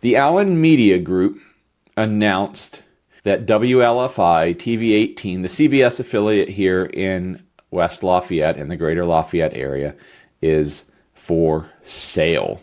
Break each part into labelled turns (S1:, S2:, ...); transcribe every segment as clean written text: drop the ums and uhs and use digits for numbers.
S1: The Allen Media Group announced that WLFI TV18, the CBS affiliate here in West Lafayette, in the greater Lafayette area, is for sale.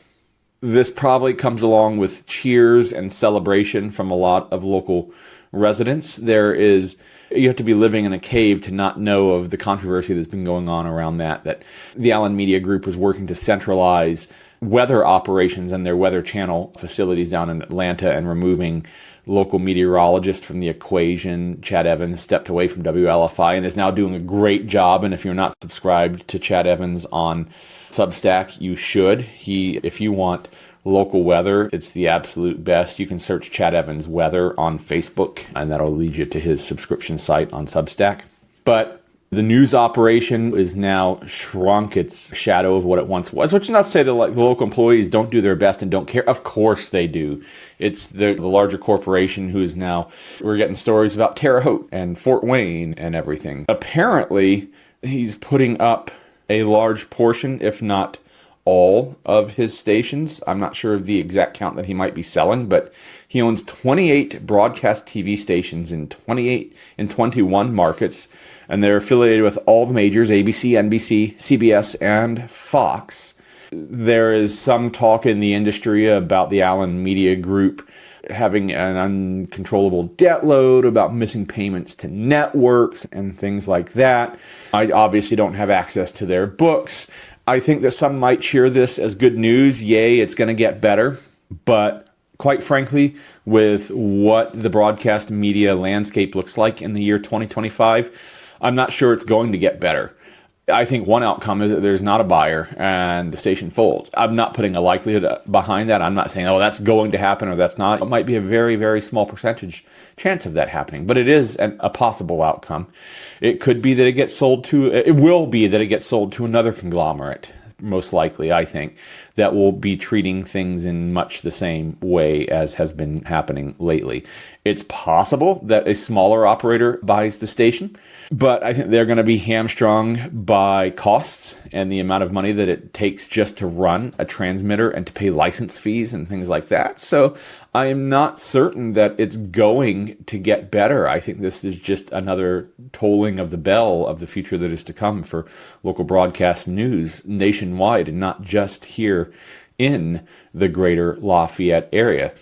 S1: This probably comes along with cheers and celebration from a lot of local residents. You have to be living in a cave to not know of the controversy that's been going on around that the Allen Media Group was working to centralize weather operations and their Weather Channel facilities down in Atlanta and removing local meteorologists from the equation. Chad Evans stepped away from WLFI and is now doing a great job. And if you're not subscribed to Chad Evans on Substack, you should. If you want local weather, it's the absolute best. You can search Chad Evans Weather on Facebook, and that'll lead you to his subscription site on Substack. But the news operation is now shrunk its shadow of what it once was, which is not to say that the local employees don't do their best and don't care. Of course they do. It's the larger corporation who is now, we're getting stories about Terre Haute and Fort Wayne and everything. Apparently, he's putting up a large portion, if not all, of his stations. I'm not sure of the exact count that he might be selling, but he owns 28 broadcast TV stations in 21 markets, and they're affiliated with all the majors, ABC, NBC, CBS, and Fox. There is some talk in the industry about the Allen Media Group having an uncontrollable debt load, about missing payments to networks and things like that. I obviously don't have access to their books. I think that some might cheer this as good news. Yay, it's going to get better. But quite frankly, with what the broadcast media landscape looks like in the year 2025, I'm not sure it's going to get better. I think one outcome is that there's not a buyer and the station folds. I'm not putting a likelihood behind that. I'm not saying, oh, that's going to happen or that's not. It might be a very, very small percentage chance of that happening, but it is a possible outcome. It could be that it will be that it gets sold to another conglomerate, most likely, I think, that will be treating things in much the same way as has been happening lately. It's possible that a smaller operator buys the station, but I think they're going to be hamstrung by costs and the amount of money that it takes just to run a transmitter and to pay license fees and things like that. So I am not certain that it's going to get better. I think this is just another tolling of the bell of the future that is to come for local broadcast news nationwide and not just here in the greater Lafayette area.